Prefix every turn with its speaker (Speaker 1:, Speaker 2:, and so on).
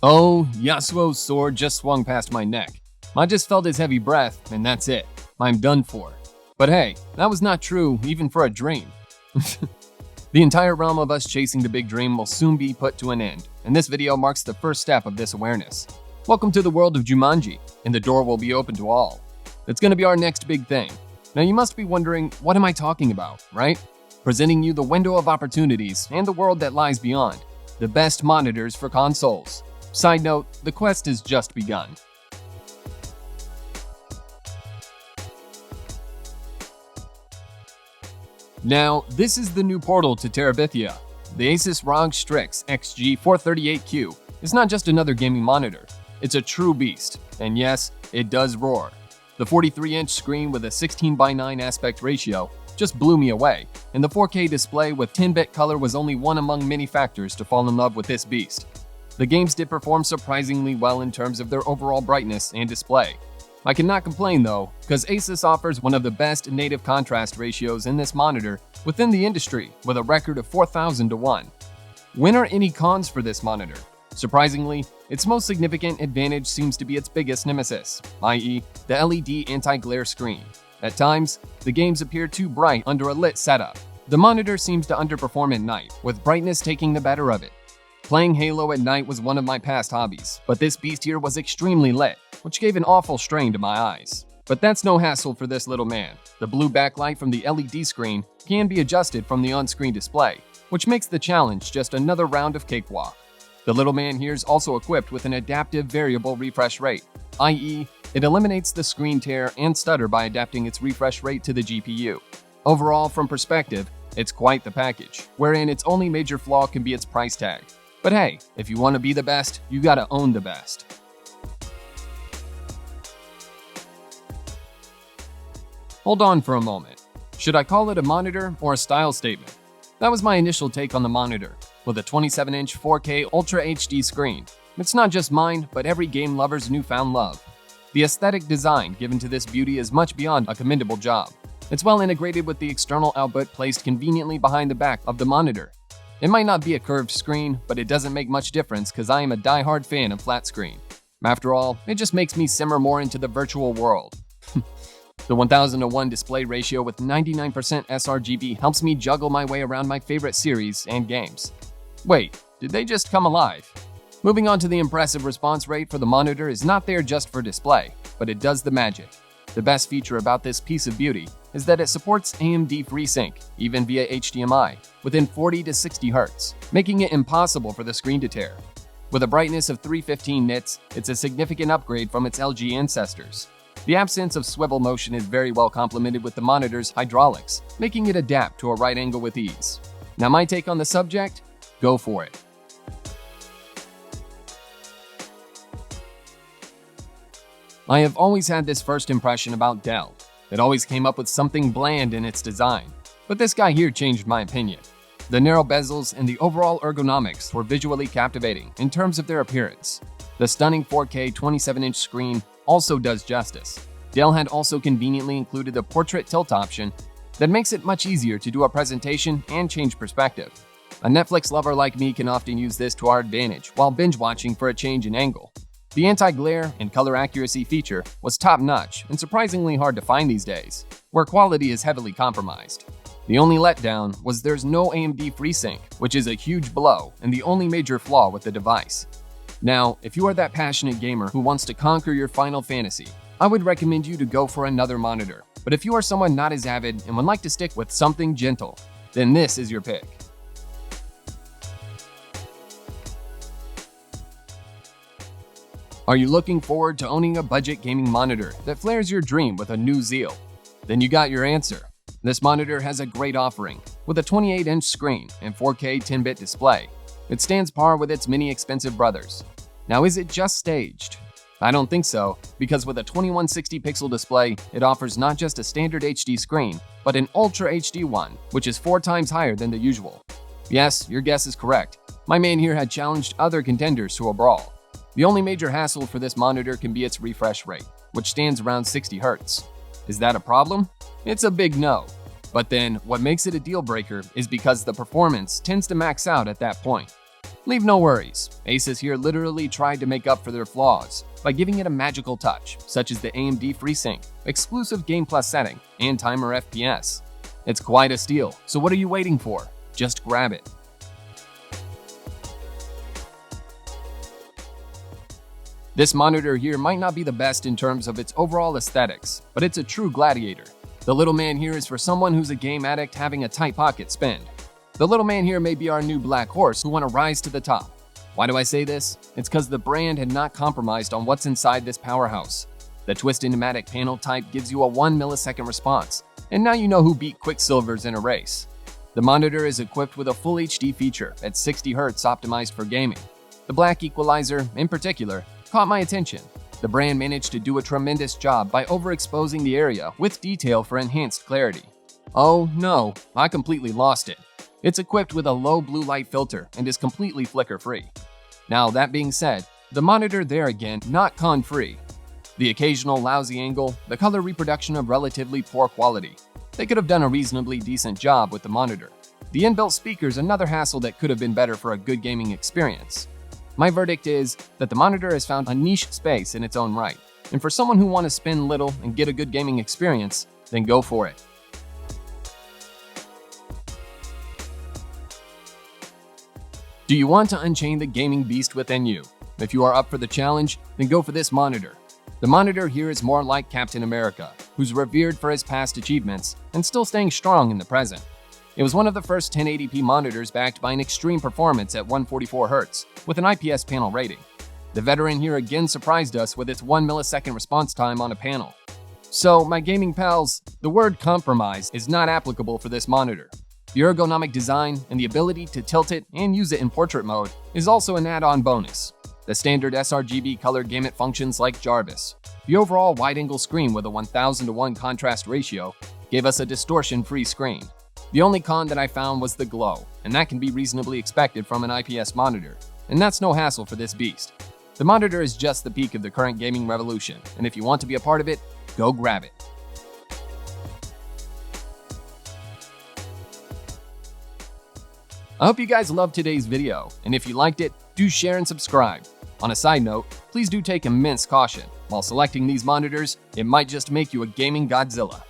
Speaker 1: Oh, Yasuo's sword just swung past my neck. I just felt his heavy breath, and that's it. I'm done for. But hey, that was not true even for a dream. The entire realm of us chasing the big dream will soon be put to an end, and this video marks the first step of this awareness. Welcome to the world of Jumanji, and the door will be open to all. It's gonna be our next big thing. Now you must be wondering, what am I talking about, right? Presenting you the window of opportunities and the world that lies beyond. The best monitors for consoles. Side note, the quest has just begun. Now, this is the new portal to Terabithia. The Asus ROG Strix XG438Q is not just another gaming monitor, it's a true beast, and yes, it does roar. The 43-inch screen with a 16:9 aspect ratio just blew me away, and the 4K display with 10-bit color was only one among many factors to fall in love with this beast. The games did perform surprisingly well in terms of their overall brightness and display. I cannot complain though, because Asus offers one of the best native contrast ratios in this monitor within the industry with a record of 4,000 to 1. When are any cons for this monitor? Surprisingly, its most significant advantage seems to be its biggest nemesis, i.e. the LED anti-glare screen. At times, the games appear too bright under a lit setup. The monitor seems to underperform at night, with brightness taking the better of it. Playing Halo at night was one of my past hobbies, but this beast here was extremely lit, which gave an awful strain to my eyes. But that's no hassle for this little man. The blue backlight from the LED screen can be adjusted from the on-screen display, which makes the challenge just another round of cakewalk. The little man here is also equipped with an adaptive variable refresh rate, i.e. it eliminates the screen tear and stutter by adapting its refresh rate to the GPU. Overall, from perspective, it's quite the package, wherein its only major flaw can be its price tag. But hey, if you want to be the best, you gotta own the best. Hold on for a moment. Should I call it a monitor or a style statement? That was my initial take on the monitor, with a 27-inch 4K Ultra HD screen. It's not just mine, but every game lover's newfound love. The aesthetic design given to this beauty is much beyond a commendable job. It's well integrated with the external output placed conveniently behind the back of the monitor. It might not be a curved screen, but it doesn't make much difference because I am a die-hard fan of flat screen. After all, it just makes me simmer more into the virtual world. The 1000:1 display ratio with 99% sRGB helps me juggle my way around my favorite series and games. Wait, did they just come alive? Moving on to the impressive response rate for the monitor is not there just for display, but it does the magic. The best feature about this piece of beauty is that it supports AMD FreeSync, even via HDMI, within 40 to 60 Hz, making it impossible for the screen to tear. With a brightness of 315 nits, it's a significant upgrade from its LG ancestors. The absence of swivel motion is very well complemented with the monitor's hydraulics, making it adapt to a right angle with ease. Now my take on the subject? Go for it. I have always had this first impression about Dell. It always came up with something bland in its design. But this guy here changed my opinion. The narrow bezels and the overall ergonomics were visually captivating in terms of their appearance. The stunning 4K 27-inch screen also does justice. Dell had also conveniently included a portrait tilt option that makes it much easier to do a presentation and change perspective. A Netflix lover like me can often use this to our advantage while binge watching for a change in angle. The anti-glare and color accuracy feature was top-notch and surprisingly hard to find these days, where quality is heavily compromised. The only letdown was there's no AMD FreeSync, which is a huge blow and the only major flaw with the device. Now, if you are that passionate gamer who wants to conquer your Final Fantasy, I would recommend you to go for another monitor. But if you are someone not as avid and would like to stick with something gentle, then this is your pick. Are you looking forward to owning a budget gaming monitor that flares your dream with a new zeal? Then you got your answer. This monitor has a great offering, with a 28-inch screen and 4K 10-bit display. It stands par with its many expensive brothers. Now is it just staged? I don't think so, because with a 2160 pixel display, it offers not just a standard HD screen, but an Ultra HD one, which is 4 times higher than the usual. Yes, your guess is correct. My man here had challenged other contenders to a brawl. The only major hassle for this monitor can be its refresh rate, which stands around 60 Hz. Is that a problem? It's a big no. But then, what makes it a deal breaker is because the performance tends to max out at that point. Leave no worries. Asus here literally tried to make up for their flaws by giving it a magical touch, such as the AMD FreeSync, exclusive Game Plus setting, and timer FPS. It's quite a steal, so what are you waiting for? Just grab it. This monitor here might not be the best in terms of its overall aesthetics, but it's a true gladiator. The little man here is for someone who's a game addict having a tight pocket spend. The little man here may be our new black horse who want to rise to the top. Why do I say this? It's because the brand had not compromised on what's inside this powerhouse. The twisted pneumatic panel type gives you a 1 millisecond response, and now you know who beat Quicksilvers in a race. The monitor is equipped with a full HD feature at 60 Hz optimized for gaming. The black equalizer, in particular, caught my attention. The brand managed to do a tremendous job by overexposing the area with detail for enhanced clarity. Oh no, I completely lost it. It's equipped with a low blue light filter and is completely flicker-free. Now, that being said, the monitor there again, not con-free. The occasional lousy angle, the color reproduction of relatively poor quality. They could have done a reasonably decent job with the monitor. The inbuilt speaker's another hassle that could have been better for a good gaming experience. My verdict is that the monitor has found a niche space in its own right, and for someone who wants to spend little and get a good gaming experience, then go for it. Do you want to unchain the gaming beast within you? If you are up for the challenge, then go for this monitor. The monitor here is more like Captain America, who's revered for his past achievements and still staying strong in the present. It was one of the first 1080p monitors backed by an extreme performance at 144 Hz with an IPS panel rating. The veteran here again surprised us with its 1 millisecond response time on a panel. So, my gaming pals, the word compromise is not applicable for this monitor. The ergonomic design and the ability to tilt it and use it in portrait mode is also an add-on bonus. The standard sRGB color gamut functions like Jarvis. The overall wide-angle screen with a 1000:1 contrast ratio gave us a distortion-free screen. The only con that I found was the glow, and that can be reasonably expected from an IPS monitor, and that's no hassle for this beast. The monitor is just the peak of the current gaming revolution, and if you want to be a part of it, go grab it. I hope you guys loved today's video, and if you liked it, do share and subscribe. On a side note, please do take immense caution. While selecting these monitors, it might just make you a gaming Godzilla.